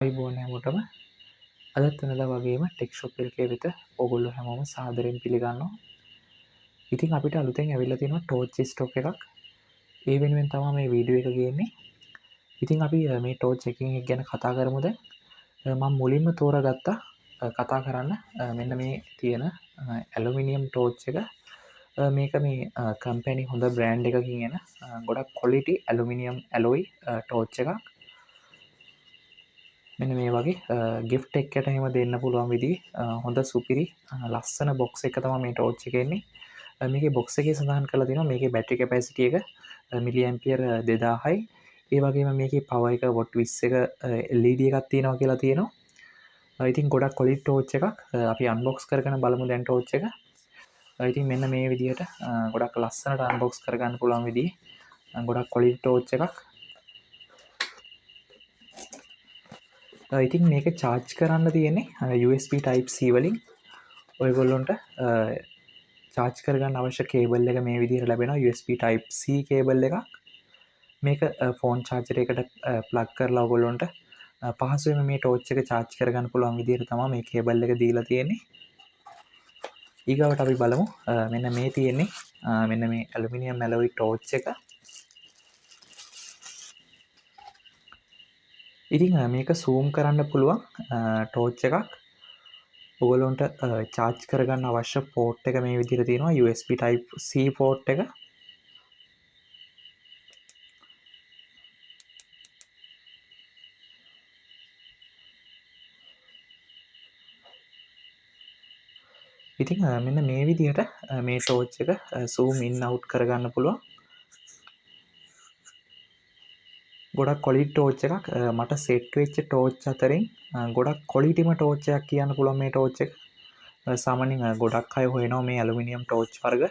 අයිබෝන් හැමෝටම අදත් වෙනදා වගේම ටෙක් ෂොප් එකේ වෙත ඔයගොල්ලෝ හැමෝම සාදරයෙන් පිළිගන්නවා. ඉතින් අපිට අලුතෙන් ඇවිල්ලා තියෙනවා ටෝච් ස්ටොක් එකක්. ඒ වෙනුවෙන් තමයි මේ වීඩියෝ එක ගේන්නේ. ඉතින් අපි මේ ටෝච් එකකින් ගැන කතා කරමු දැන්. මම මුලින්ම තෝරාගත්තා කතා කරන්න මෙන්න මේ තියෙන ඇලුමිනියම් ටෝච් එක. මේක මේ කම්පැනි හොඳ බ්‍රෑන්ඩ් එකකින් එන ගොඩක් ක්වොලිටි ඇලුමිනියම් ඇලොයි ටෝච් එකක්. මෙන්න මේ වගේ ගිෆ්ට් එකකට එහෙම දෙන්න පුළුවන් විදිහේ හොඳ සුපිරි ලස්සන බොක්ස් එක තමයි මේ ටෝච් එකේ එන්නේ. මේකේ බොක්ස් එකේ සඳහන් කරලා තියෙනවා මේකේ බැටරි කැපැසිටි එක මිලි ඇම්පියර් 2000යි. ඒ වගේම මේකේ පවර් එක වොට් 20ක LED එකක් තියෙනවා කියලා තියෙනවා. ඉතින් ගොඩක් ක්වොලිටි ටෝච් එකක්. අපි අන්බොක්ස් කරගෙන බලමු දැන් ටෝච් එක. ඉතින් මෙන්න මේ විදිහට ගොඩක් ලස්සනට අන්බොක්ස් කරගන්න පුළුවන් විදිහේ ගොඩක් ක්වොලිටි ටෝච් එකක්. ඉතින් මේක චාර්ජ් කරන්න තියෙන්නේ USB Type C වලින්. ඔයගොල්ලොන්ට චාර්ජ් කරගන්න අවශ්‍ය කේබල් එක මේ විදිහට ලැබෙනවා USB Type C කේබල් එකක්. මේක ෆෝන් චාර්ජර් එකට ප්ලග් කරලා ඔයගොල්ලොන්ට පහසුවෙන් මේ ටෝච් එක චාර්ජ් කරගන්න පුළුවන් විදිහට තමයි මේ කේබල් එක දීලා තියෙන්නේ. ඊගාවට අපි බලමු මෙන්න මේ තියෙන්නේ මෙන්න මේ ඇලුමිනියම් ඇලොයි ටෝච් එක. ඉතින් මේක සූම් කරන්න පුළුවන් ටෝච් එකක්. ඔයගොල්ලොන්ට චාර්ජ් කරගන්න අවශ්‍ය පෝට් එක මේ විදිහට තියෙනවා USB Type C පෝට් එක. ඉතින් මෙන්න මේ විදිහට මේ ටෝච් එක zoom in out කරගන්න පුළුවන්. ගොඩක් ක්වොලිටි ටෝච් එකක්. මට සෙට් වෙච්ච ටෝච් අතරින් ගොඩක් ක්වොලිටිම ටෝච් එකක් කියන්න පුළුවන් මේ ටෝච් එක. සාමාන්‍යයෙන් ගොඩක් අය හොයනවා මේ ඇලුමිනියම් ටෝච් වර්ග.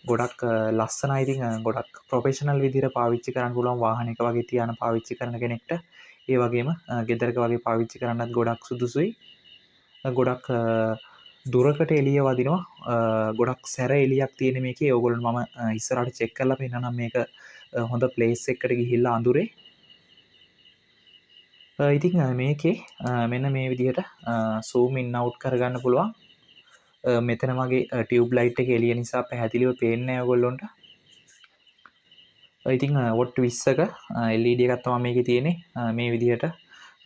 ගොඩක් ලස්සනයි. ඉතින් ගොඩක් ප්‍රොෆෙෂනල් විදිහට පාවිච්චි කරන්න පුළුවන් වාහනයක වගේ තියාන පාවිච්චි කරන කෙනෙක්ට. ඒ වගේම ගෙදරක වගේ පාවිච්චි කරන්නත් ගොඩක් සුදුසුයි. ගොඩක් දුරකට එළිය වදිනවා. ගොඩක් සැර එළියක් තියෙන මේකේ. ඕගොල්ලෝ මම ඉස්සරහට චෙක් කරලා පෙන්නනම් මේක හොඳ ප්ලේස් එකකට ගිහිල්ලා අඳුරේ. ඉතින් මේකේ මෙන්න මේ විදිහට zoom in out කරගන්න පුළුවන්. මෙතන මගේ ටියුබ් ලයිට් එක එළිය නිසා පැහැදිලිව පේන්නේ නැහැ ඔයගොල්ලොන්ට. ඉතින් වොට් 20ක LED එකක් තමයි මේකේ තියෙන්නේ. මේ විදිහට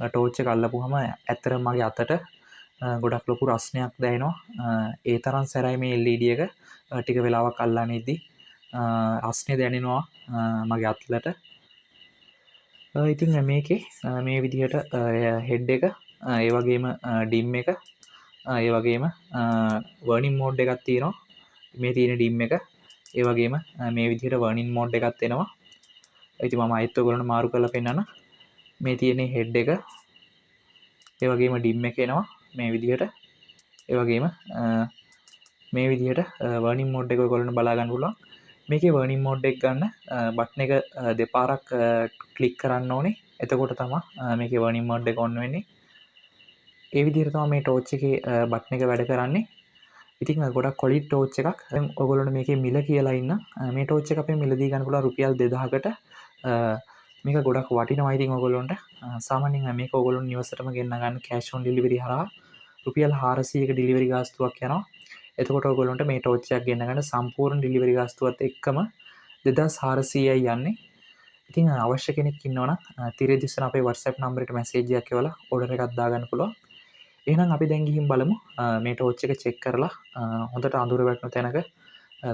ටෝච් එක අල්ලපුවම ඇත්තටම මගේ අතට ගොඩක් ලොකු රස්නයක් දැනෙනවා. ඒ තරම් සැරයි මේ LED එක. ටික වෙලාවක් අල්ලන ඉද්දි රස්නේ දැනෙනවා මගේ අත්ලට. ඉතින් මේකේ මේ විදිහට හෙඩ් එක ඒ වගේම ඩිම් එක ඒ වගේම වර්නින් මෝඩ් එකක් තියෙනවා. මේ තියෙන ඩිම් එක ඒ වගේම මේ විදිහට වර්නින් මෝඩ් එකක් එනවා. ඉතින් මම ආයෙත් ඔයගොල්ලන්ට මාරු කරලා පෙන්නන්න. මේ තියෙන හෙඩ් එක ඒ වගේම ඩිම් එක එනවා මේ විදිහට. ඒ වගේම මේ විදිහට වර්නින් මෝඩ් එක ඔයගොල්ලන්ට බලා ගන්න පුළුවන්. මේකේ වර්නින් මෝඩ් එක ගන්න බටන් එක දෙපාරක් ක්ලික් කරන්න ඕනේ. එතකොට තමයි මේකේ වර්නින් මෝඩ් එක ඔන් වෙන්නේ. ඒ විදිහට තමයි මේ ටෝච් එකේ බටන් එක වැඩ කරන්නේ. ඉතින් ගොඩක් ක්වොලිටි ටෝච් එකක්. දැන් ඔයගොල්ලන්ට මේකේ මිල කියලා ඉන්න. මේ ටෝච් එක අපේ මිලදී ගන්න පුළුවන් රුපියල් 2000කට. මේක ගොඩක් වටිනවා. ඉතින් ඔයගොල්ලන්ට සාමාන්‍යයෙන් මේක ඔයගොල්ලන් නිවසටම ගෙන්න ගන්න කෑෂ් ඔන් ඩෙලිවරි හරහා රුපියල් 400ක ඩෙලිවරි ගාස්තුවක් යනවා. එතකොට ඔයගොල්ලන්ට මේ ටෝච් එකක් ගෙන්න ගන්න සම්පූර්ණ ඩෙලිවරි ගාස්තුවත් එක්කම 2400යි යන්නේ. ඉතින් අවශ්‍ය කෙනෙක් ඉන්නවනම් තිරේ දිස්සන අපේ WhatsApp නම්බරයට මැසේජ් එකක් එවලා ඕඩර් එකක් දාගන්න පුළුවන්. එහෙනම් අපි දැන් ගිහින් බලමු මේ ටෝච් එක චෙක් කරලා හොඳට අඳුර වැටෙන තැනක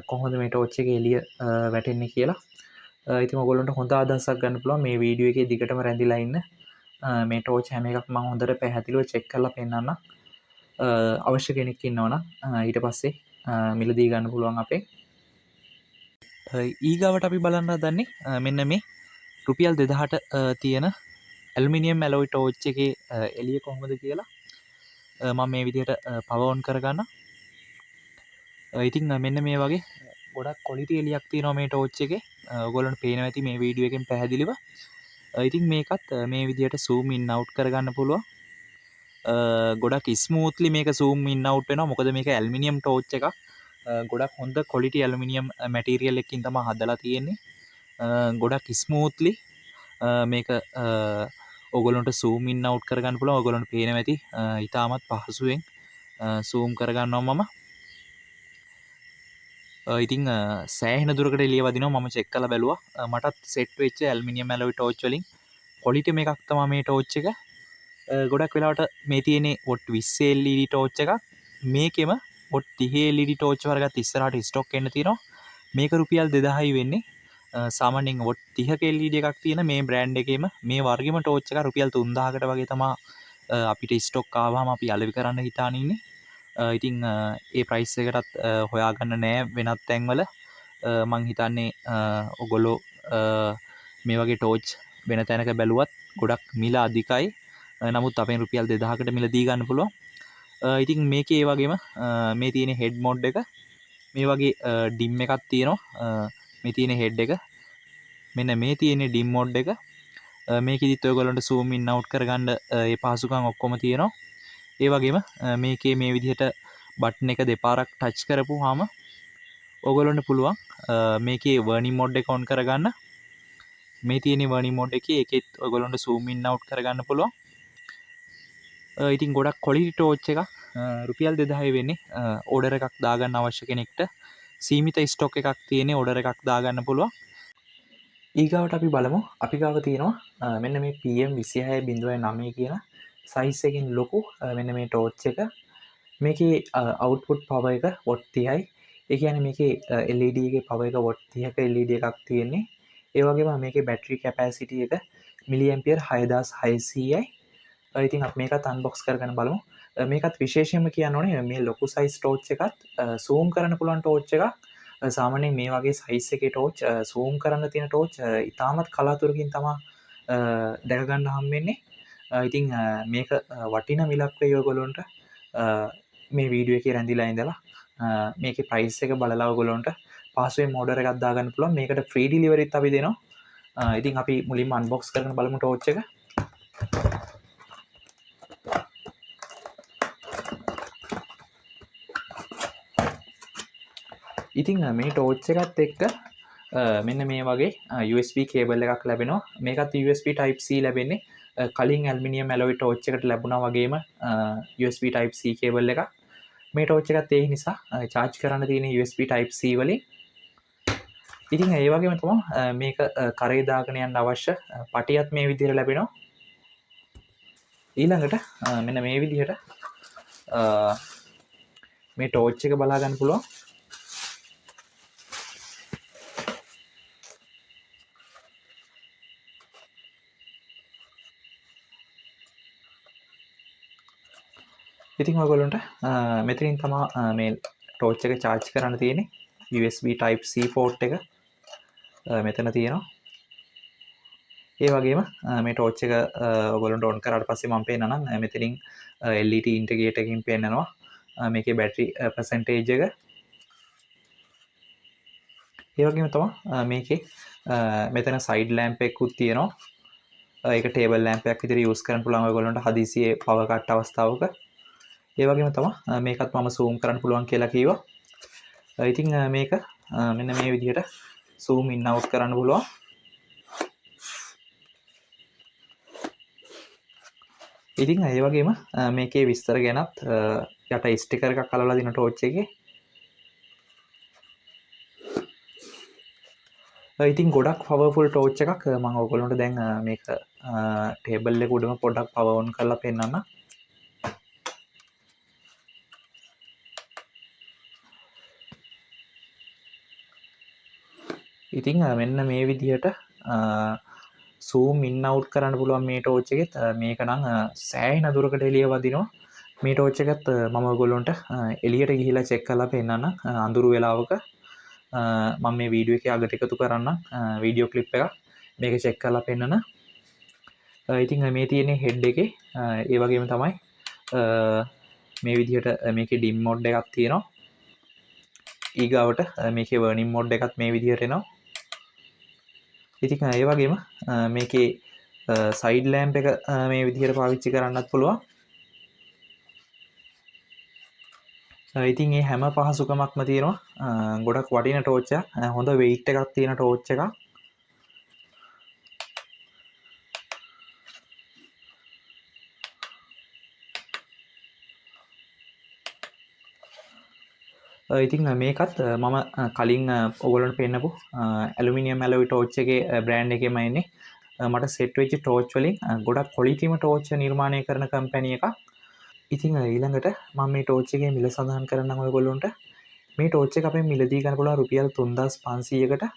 කොහොමද මේ ටෝච් එකේ එළිය වැටෙන්නේ කියලා. ඉතින් ඔයගොල්ලන්ට හොඳ අදහසක් ගන්න පුළුවන් මේ වීඩියෝ එකේ දිගටම රැඳිලා ඉන්න. මේ ටෝච් හැම එකක් මම හොඳට පැහැදිලිව චෙක් කරලා පෙන්නන්නම්. අවශ්‍ය කෙනෙක් ඉන්නවනම් ඊට පස්සේ මිලදී ගන්න පුළුවන් අපේ. ඊගාවට අපි බලන්න හදන්නේ මෙන්න මේ රුපියල් 2000ට තියෙන ඇලුමිනියම් ඇලොයි ටෝච් එකේ එළිය කොහොමද කියලා මම මේ විදිහට පවර් ඔන් කරගන්න. ඉතින් මෙන්න මේ වගේ ගොඩක් ක්වොලිටි එළියක් තියෙනවා මේ ටෝච් එකේ. ඔයගොල්ලන්ට පේනවා ඇති මේ වීඩියෝ එකෙන් පැහැදිලිව. ඉතින් මේකත් මේ විදිහට zoom in out කරගන්න පුළුවන්. ගොඩක් ස්මූත්ලි මේක zoom in out වෙනවා. මොකද මේක ඇලුමිනියම් ටෝච් එකක්. ගොඩක් හොඳ ක්වොලිටි ඇලුමිනියම් මැටීරියල් එකකින් තමයි හදලා තියෙන්නේ. ගොඩක් ස්මූත්ලි මේක ඔයගොල්ලන්ට zoom in out කරගන්න පුළුවන්. ඔයගොල්ලන්ට පේනවා ඇති. ඉතාමත් පහසුවෙන් zoom කරගන්නවා මම. ඉතින් සෑහෙන දුරකට එළිය වදිනවා. මම චෙක් කරලා බැලුවා. මටත් සෙට් වෙච්ච ඇලුමිනියම් ඇලොයි ටෝච් වලින් ක්වොලිටි එකක් තමයි මේ ටෝච් එක. ගොඩක් වෙලාවට මේ තියෙන්නේ වොට් 20 LED ටෝච් එකක්. මේකෙම වොට් 30 LED ටෝච් වර්ගත් ඉස්සරහට ස්ටොක් එන්න තියෙනවා. මේක රුපියල් 2000යි වෙන්නේ. සාමාන්‍යයෙන් වොට් 30ක LED එකක් තියෙන මේ බ්‍රෑන්ඩ් එකේම මේ වර්ගෙම ටෝච් එක රුපියල් 3000කට වගේ තමයි අපිට ස්ටොක් ආවම අපි අලෙවි කරන්න හිතාන ඉන්නේ. ඉතින් ඒ ප්‍රයිස් එකටත් හොයාගන්න නෑ වෙනත් තැන්වල. මං හිතන්නේ ඔගොල්ලෝ මේ වගේ ටෝච් වෙන තැනක බැලුවත් ගොඩක් මිල අධිකයි. නමුත් අපෙන් රුපියල් 2000කට මිල දී ගන්න පුළුවන්. ඉතින් මේකේ ඒ වගේම මේ තියෙන හෙඩ් මොඩ් එක මේ වගේ ඩිම් එකක් තියෙනවා. මේ තියෙන හෙඩ් එක මෙන්න මේ තියෙන ඩිම් මොඩ් එක මේකෙදිත් ඔයගොල්ලන්ට zoom in out කරගන්න ඒ පහසුකම් ඔක්කොම තියෙනවා. ඒ වගේම මේකේ මේ විදිහට බටන් එක දෙපාරක් ටච් කරපුවාම ඔයගොල්ලන්ට පුළුවන් මේකේ වර්නින් මොඩ් එක ඔන් කරගන්න. මේ තියෙන වර්නින් මොඩ් එකේ ඒකෙත් ඔයගොල්ලන්ට zoom in out කරගන්න පුළුවන්. ඉතින් ගොඩක් ක්වොලිටි ටෝච් එකක්. රුපියල් 2000 වෙන්නේ. ඕඩර් එකක් දාගන්න අවශ්‍ය කෙනෙක්ට සීමිත ස්ටොක් එකක් තියෙන ඕඩර් එකක් දාගන්න පුළුවන්. ඊගාවට අපි බලමු අපි ගාව තියෙනවා මෙන්න මේ PM26.9 කියන සයිස් එකකින් ලොකු මෙන්න මේ ටෝච් එක. මේකේ අවුට්පුට් පවර් එක වොට් 30යි. ඒ කියන්නේ මේකේ LED එකේ පවර් එක වොට් 30ක LED එකක් තියෙන්නේ. ඒ වගේම මේකේ බැටරි කැපැසිටි එක මිලි ඇම්පියර් 6600යි. ඉතින් අපි මේකත් අන්බොක්ස් කරගෙන බලමු. මේකත් විශේෂයෙන්ම කියන්න ඕනේ මේ ලොකු සයිස් ටෝච් එකත් zoom කරන්න පුළුවන් ටෝච් එකක්. සාමාන්‍යයෙන් මේ වගේ සයිස් එකේ ටෝච් zoom කරන්න තියෙන ටෝච් ඉතාමත් කලාතුරකින් තමයි දැක ගන්න හම්බෙන්නේ. ඉතින් මේක වටින මිලක් වෙයි ඔයගොල්ලන්ට මේ වීඩියෝ එකේ රැඳිලා ඉඳලා මේකේ ප්‍රයිස් එක බලලා ඔයගොල්ලන්ට පහසුවෙන් ඕඩර් එකක් දාගන්න පුළුවන්. මේකට ෆ්‍රී ඩිලිවරිත් අපි දෙනවා. ඉතින් අපි මුලින්ම අන්බොක්ස් කරගෙන බලමු ටෝච් එක. ඉතින් මේ ටෝච් එකත් එක්ක මෙන්න මේ වගේ USB කේබල් එකක් ලැබෙනවා. මේකත් USB Type C ලැබෙන්නේ. කලින් ඇල්මිනියම් ඇලොයි ටෝච් එකට ලැබුණා වගේම USB Type C කේබල් එකක්. මේ ටෝච් එකත් ඒ නිසා charge කරන්න තියෙන USB Type C වලින්. ඉතින් ඒ වගේම තමයි මේක කරේ දාගෙන යන්න අවශ්‍ය පටියත් මේ විදිහට ලැබෙනවා. ඊළඟට මෙන්න මේ විදිහට මේ ටෝච් එක බලා ගන්න පුළුවන්. ඉතින් ඔයගොල්ලන්ට මෙතනින් තමයි මේ ටෝච් එක charge කරන්න තියෙන්නේ. USB Type C port එක මෙතන තියෙනවා. ඒ වගේම මේ ටෝච් එක ඔයගොල්ලන්ට on කරාට පස්සේ මම පෙන්නනම් මෙතනින් LED ඉන්ටිග්‍රේටර් එකකින් පෙන්නනවා. මේකේ බැටරි percentage එක. ඒ වගේම තමයි මේකේ මෙතන side lamp එකකුත් තියෙනවා. ඒක table lamp එකක් විදිහට use කරන්න පුළුවන් ඔයගොල්ලන්ට හදිසියේ power cut අවස්ථාවක. ඒ වගේම තමයි මේකත් මම zoom කරන්න පුළුවන් කියලා කිව්වා. ඉතින් මේක මෙන්න මේ විදිහට zoom in out කරන්න පුළුවන්. ඉතින් ඒ වගේම මේකේ විස්තර ගැනත් යට ස්ටිකර් එකක් අලවලා දින ටෝච් එකේ. ඉතින් ගොඩක් පවර්ෆුල් ටෝච් එකක්. මම ඔයගොල්ලන්ට දැන් මේක ටේබල් එක උඩම පොඩ්ඩක් පවර් ඔන් කරලා පෙන්නන්න. ඉතින් මෙන්න මේ විදිහට zoom in out කරන්න පුළුවන් මේ ටෝච් එකෙත්. මේක නම් සෑහෙන දුරකට එළිය වදිනවා. මේ ටෝච් එකත් මම ඔයගොල්ලන්ට එළියට ගිහිලා චෙක් කරලා පෙන්නන්න අඳුරු වෙලාවක. මම මේ වීඩියෝ එකේ අගට එකතු කරන්න වීඩියෝ ක්ලිප් එකක් මේක චෙක් කරලා පෙන්නන්න. ඉතින් මේ තියෙන හෙඩ් එකේ ඒ වගේම තමයි මේ විදිහට මේකේ ඩිම් මොඩ් එකක් තියෙනවා. ඊගාවට මේකේ වර්නින් මොඩ් එකත් මේ විදිහට එනවා. ඉතින් ඒ වගේම මේකේ සයිඩ් ලෑම්ප් එක මේ විදිහට පාවිච්චි කරන්නත් පුළුවන්. ඉතින් මේ හැම පහසුකමක්ම තියෙනවා. ගොඩක් වටින ටෝච් එකක්. හොඳ වෙයිට් එකක් තියෙන ටෝච් එකක්. ඉතින් මේකත් මම කලින් ඔයගොල්ලන්ට පෙන්නපු ඇලුමිනියම් ඇලොයි ටෝච් එකේ බ්‍රෑන්ඩ් එකේම එන්නේ. මට සෙට් වෙච්ච ටෝච් වලින් ගොඩක් ක්වොලිටිම ටෝච් නිර්මාණය කරන කම්පැනි එකක්. ඉතින් ඊළඟට මම මේ ටෝච් එකේ මිල සඳහන් කරන්නම් ඔයගොල්ලන්ට. මේ ටෝච් එක අපෙන් මිලදී ගන්න පුළුවන් රුපියල් 3500කට.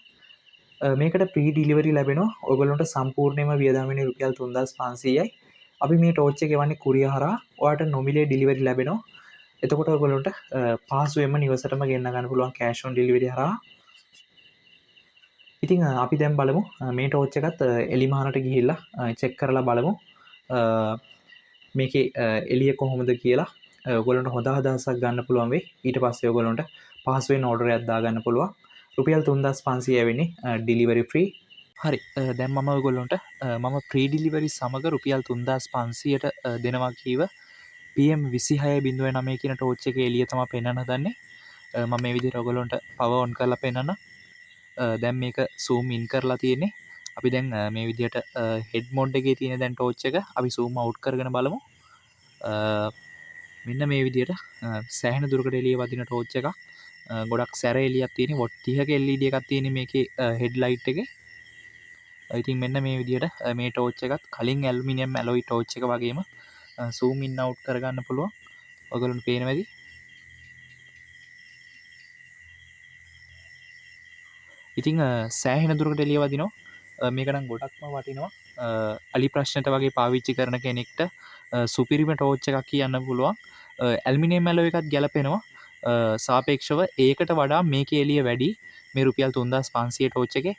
මේකට ප්‍රී ඩිලිවරි ලැබෙනවා. ඔයගොල්ලන්ට සම්පූර්ණයෙන්ම වියදම් වෙන්නේ රුපියල් 3500යි. අපි මේ ටෝච් එක එවන්නේ කුරියර් හරහා. ඔයාලට නොමිලේ ඩිලිවරි ලැබෙනවා. එතකොට ඔයගොල්ලන්ට පහසුවෙන්ම නිවසටම ගෙන්න ගන්න පුළුවන් කෑෂ් ඔන් ඩෙලිවරි හරහා. ඉතින් අපි දැන් බලමු මේ ටෝච් එකත් එලිමහනට ගිහිල්ලා චෙක් කරලා බලමු මේකේ එළිය කොහොමද කියලා. ඔයගොල්ලන්ට හොඳ අදහසක් ගන්න පුළුවන් වෙයි. ඊට පස්සේ ඔයගොල්ලන්ට පහසුවෙන් ඕඩර් එකක් දාගන්න පුළුවන්. රුපියල් 3500 වෙන්නේ ඩිලිවරි ෆ්‍රී. හරි, දැන් මම ඔයගොල්ලන්ට මම ප්‍රී ඩිලිවරි සමග රුපියල් 3500ට දෙනවා කීව PM26.9 කියන ටෝච් එකේ එළිය තමයි පෙන්වන්න හදන්නේ. මම මේ විදිහට ඔයගොල්ලන්ට පවර් ඔන් කරලා පෙන්වන්න. දැන් මේක zoom in කරලා තියෙන්නේ. අපි දැන් මේ විදිහට හෙඩ් මොඩ් එකේ තියෙන දැන් ටෝච් එක අපි zoom out කරගෙන බලමු. මෙන්න මේ විදිහට සෑහෙන දුරකට එළිය වදින ටෝච් එකක්. ගොඩක් සැර එළියක් තියෙන වොට් 30ක LED එකක් තියෙන මේකේ හෙඩ් ලයිට් එකේ. ඉතින් මෙන්න මේ විදිහට මේ ටෝච් එකත් කලින් ඇලුමිනියම් ඇලොයි ටෝච් එක වගේම zoom in out කරගන්න පුළුවන්. ඔයගොල්ලන්ට පේනවද? ඉතින් සෑහෙන දුරකට එළිය වදිනවා. මේක නම් ගොඩක්ම වටිනවා. අලි ප්‍රශ්නට වගේ පාවිච්චි කරන කෙනෙක්ට සුපිරිම ටෝච් එකක් කියන්න පුළුවන්. ඇලුමිනියම් ඇලොයි එකත් ගැලපෙනවා. සාපේක්ෂව ඒකට වඩා මේකේ එළිය වැඩි. මේ රුපියල් 3500 ටෝච් එකේ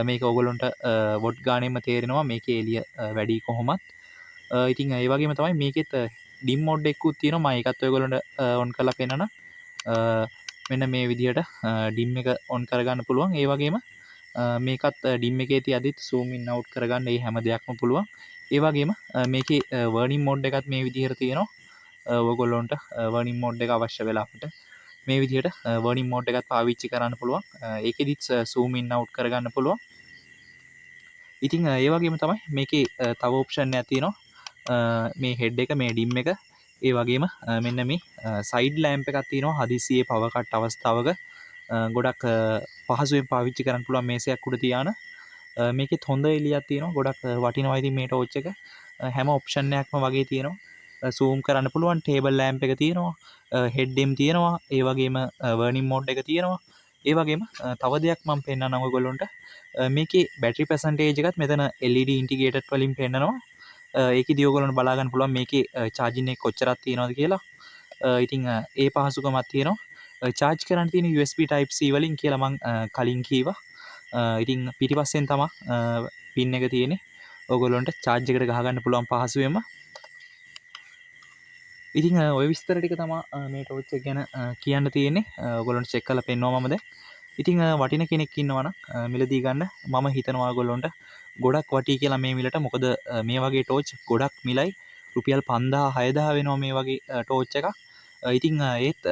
මේක ඔයගොල්ලන්ට වොට් ගානෙම තේරෙනවා මේකේ එළිය වැඩි කොහොමත්. ඉතින් ඒ වගේම තමයි මේකෙත් ඩිම් මොඩ් එකකුත් තියෙනවා. මම ඒකත් ඔයගොල්ලන්ට ඔන් කරලා පෙන්නන. මෙන්න මේ විදිහට ඩිම් එක ඔන් කරගන්න පුළුවන්. ඒ වගේම මේකත් ඩිම් එකේ තියදිත් zoom in out කරගන්න මේ හැම දෙයක්ම පුළුවන්. ඒ වගේම මේකේ වර්නින් මෝඩ් එකත් මේ විදිහට තියෙනවා. ඔයගොල්ලන්ට වර්නින් මෝඩ් එක අවශ්‍ය වෙලාවට මේ විදිහට වර්නින් මෝඩ් එකත් පාවිච්චි කරන්න පුළුවන්. ඒකෙදිත් zoom in out කරගන්න පුළුවන්. ඉතින් ඒ වගේම තමයි මේකේ තව ඔප්ෂන් එකක් තියෙනවා. මේ හෙඩ් එක මේ ඩිම් එක ඒ වගේම මෙන්න මේ සයිඩ් ලෑම්ප් එකක් තියෙනවා. හදිසියේ පවර් කට් අවස්ථාවක ගොඩක් පහසුවෙන් පාවිච්චි කරන්න පුළුවන් මේසයක් උඩ තියාන. මේකෙත් හොඳ එළියක් තියෙනවා. ගොඩක් වටිනවා ඉතින් මේ ටෝච් එක. හැම ඔප්ෂන් එකක්ම වගේ තියෙනවා. zoom කරන්න පුළුවන් ටේබල් ලෑම්ප් එක තියෙනවා. හෙඩ් එම් තියෙනවා. ඒ වගේම වර්නින් මෝඩ් එක තියෙනවා. ඒ වගේම තව දෙයක් මම පෙන්නන්නම් ඔයගොල්ලන්ට. මේකේ බැටරි පර්සන්ටේජ් එකත් මෙතන LED ඉන්ටිග්‍රේටඩ් වලින් පෙන්නනවා. ඒකෙදි ඔයගොල්ලන්ට බලා ගන්න පුළුවන් මේකේ charging එක කොච්චරක් තියෙනවද කියලා. ඉතින් ඒ පහසුකමක් තියෙනවා. charge කරන්න තියෙන USB type C වලින් කියලා මම කලින් කීවා. ඉතින් පිටිපස්සෙන් තමයි පින් එක තියෙන්නේ. ඔයගොල්ලන්ට charge එකට ගහ ගන්න පුළුවන් පහසුවෙන්ම. ඉතින් ඔය විස්තර ටික තමයි මේ ටෝච් එක ගැන කියන්න තියෙන්නේ. ඔයගොල්ලන්ට චෙක් කරලා පෙන්නනවා මම දැන්. ඉතින් වටින කෙනෙක් ඉන්නවනම් මිලදී ගන්න මම හිතනවා ඔයගොල්ලන්ට ගොඩක් වටී කියලා මේ මිලට. මොකද මේ වගේ ටෝච් ගොඩක් මිලයි. රුපියල් 5000 6000 වෙනවා මේ වගේ ටෝච් එකක්. ඉතින් ඒත්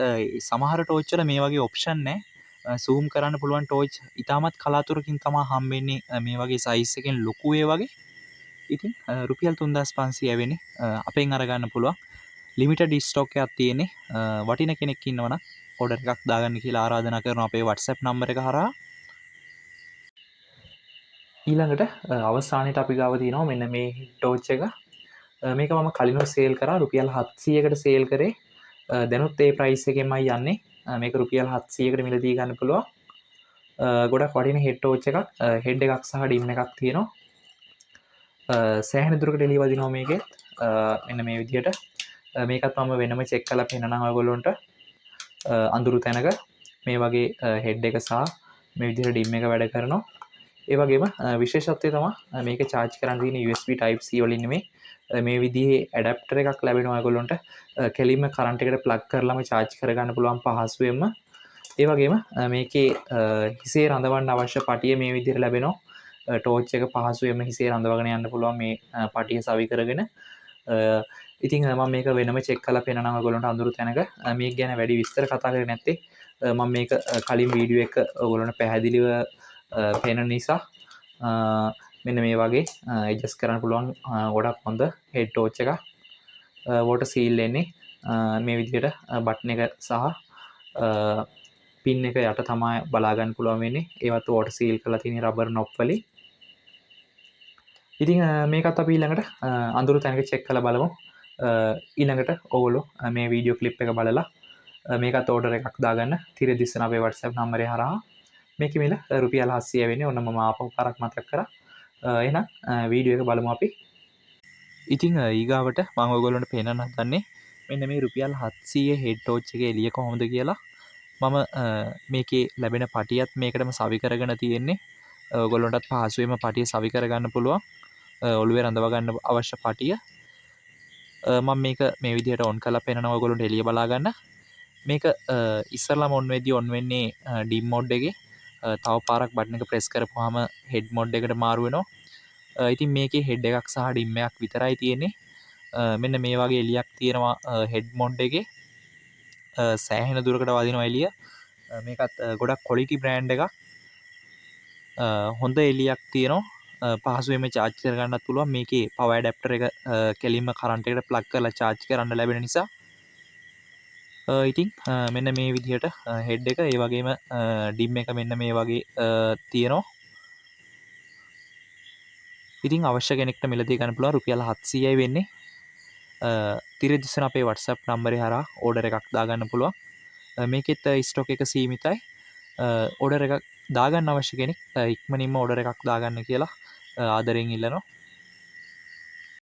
සමහර ටෝච් වල මේ වගේ ඔප්ෂන් නැහැ. zoom කරන්න පුළුවන් ටෝච් ඉතාමත් කලාතුරකින් තමයි හම්බෙන්නේ මේ වගේ සයිස් එකෙන් ලොකු ඒ වගේ. ඉතින් රුපියල් 3500 වෙන්නේ අපෙන් අරගන්න පුළුවන්. ලිමිටඩ් ස්ටොක් එකක් තියෙන්නේ. වටින කෙනෙක් ඉන්නවනම් ඕඩර් එකක් දාගන්න කියලා ආරාධනා කරනවා අපේ WhatsApp නම්බර එක හරහා. ඊළඟට අවසානයේට අපි ගාව තියෙනවා මෙන්න මේ ටෝච් එක. මේක මම කලිනුත් සේල් කරා රුපියල් 700කට සේල් කරේ. දැනුත් ඒ ප්‍රයිස් එකෙන්මයි යන්නේ. මේක රුපියල් 700කට මිලදී ගන්න පුළුවන්. ගොඩක් වටින හෙඩ් ටෝච් එකක්. හෙඩ් එකක් සහ ඩිම් එකක් තියෙනවා. සෑහෙන දුරකට එළිය වදිනවා මේකේ. මෙන්න මේ විදිහට. මේකත් මම වෙනම චෙක් කරලා පෙන්නනවා ඔයගොල්ලන්ට. අඳුරු තැනක මේ වගේ හෙඩ් එක සහ මේ විදිහට ඩිම් එක වැඩ කරනවා. ඒ වගේම විශේෂත්වය තමයි මේක charge කරන්න තියෙන USB type C වලින් නෙමෙයි. මේ විදිහේ ඇඩැප්ටර් එකක් ලැබෙනවා ඔයගොල්ලන්ට. කෙලින්ම කරන්ට් එකට ප්ලග් කරලාම charge කරගන්න පුළුවන් පහසුවෙන්ම. ඒ වගේම මේකේ හිසේ රඳවන්න අවශ්‍ය පටිය මේ විදිහට ලැබෙනවා. ටෝච් එක පහසුවෙන්ම හිසේ රඳවගෙන යන්න පුළුවන් මේ පටිය සවි කරගෙන. ඉතින් මම මේක වෙනම චෙක් කරලා පෙන්නනවා ඔයගොල්ලන්ට අඳුරු තැනක. මේක ගැන වැඩි විස්තර කතා කරේ නැත්තේ මම මේක කලින් වීඩියෝ එක ඔයගොල්ලන්ට පැහැදිලිව පෙන්වන නිසා මෙන්න මේ වගේ ඇඩ්ජස්ට් කරන්න පුළුවන් ගොඩක් හොඳ හෙඩ් ටෝච් එකක්. වෝටර් සීල් එන්නේ මේ විදිහට බටන් එක සහ පින් එක යට තමයි බලා ගන්න පුළුවන් වෙන්නේ. ඒවත් වෝටර් සීල් කරලා තියෙන රබර් නොබ් වලින්. ඉතින් මේකත් අපි ඊළඟට අඳුරු තැනක චෙක් කරලා බලමු. ඊළඟට ඔයගොල්ලෝ මේ වීඩියෝ ක්ලිප් එක බලලා මේකත් ඕඩර් එකක් දාගන්න තිරදිස්සන අපේ WhatsApp නම්බරය හරහා. මේකේ මිල රුපියල් 700 වෙන්නේ. ඔන්න මම ආපහු පාරක් මතක් කරා. එහෙනම් වීඩියෝ එක බලමු අපි. ඉතින් ඊගාවට මම ඔයගොල්ලන්ට පෙන්නන්න හදන්නේ මෙන්න මේ රුපියල් 700 හෙඩ් ටෝච් එකේ එළිය කොහොමද කියලා. මම මේකේ ලැබෙන පටියත් මේකටම සවි කරගෙන තියෙන්නේ. ඔයගොල්ලන්ටත් පහසුවෙන්ම පටිය සවි කරගන්න පුළුවන්. ඔළුවේ රඳව ගන්න අවශ්‍ය පටිය. මම මේක මේ විදිහට ඔන් කරලා පෙන්නනවා ඔයගොල්ලන්ට එළිය බලා ගන්න. මේක ඉස්සරලාම ඔන් වෙද්දී ඔන් වෙන්නේ ඩිම් මෝඩ් එකේ. තව පාරක් බටන් එක ප්‍රෙස් කරපුවාම හෙඩ් මෝඩ් එකට මාරු වෙනවා. ඉතින් මේකේ හෙඩ් එකක් සහ ඩිම් එකක් විතරයි තියෙන්නේ. මෙන්න මේ වගේ එළියක් තියෙනවා හෙඩ් මෝඩ් එකේ. සෑහෙන දුරකට වදිනවා එළිය. මේකත් ගොඩක් ක්වොලිටි බ්‍රෑන්ඩ් එකක්. හොඳ එළියක් තියෙනවා. පහසුවෙන්ම charge කරගන්නත් පුළුවන්. මේකේ power adapter එක කෙලින්ම කරන්ට් එකට ප්ලග් කරලා charge කරන්න ලැබෙන නිසා. ඉතින් මෙන්න මේ විදිහට හෙඩ් එක ඒ වගේම ඩිම් එක මෙන්න මේ වගේ තියෙනවා. ඉතින් අවශ්‍ය කෙනෙක්ට මිලදී ගන්න පුළුවන් රුපියල් 700යි වෙන්නේ. තිරදිස්සන අපේ WhatsApp නම්බරේ හරහා ඕඩර් එකක් දාගන්න පුළුවන්. මේකෙත් ස්ටොක් එක සීමිතයි. ඕඩර් එකක් දාගන්න අවශ්‍ය කෙනෙක් ඉක්මනින්ම ඕඩර් එකක් දාගන්න කියලා ආදරෙන් ඉල්ලනවා.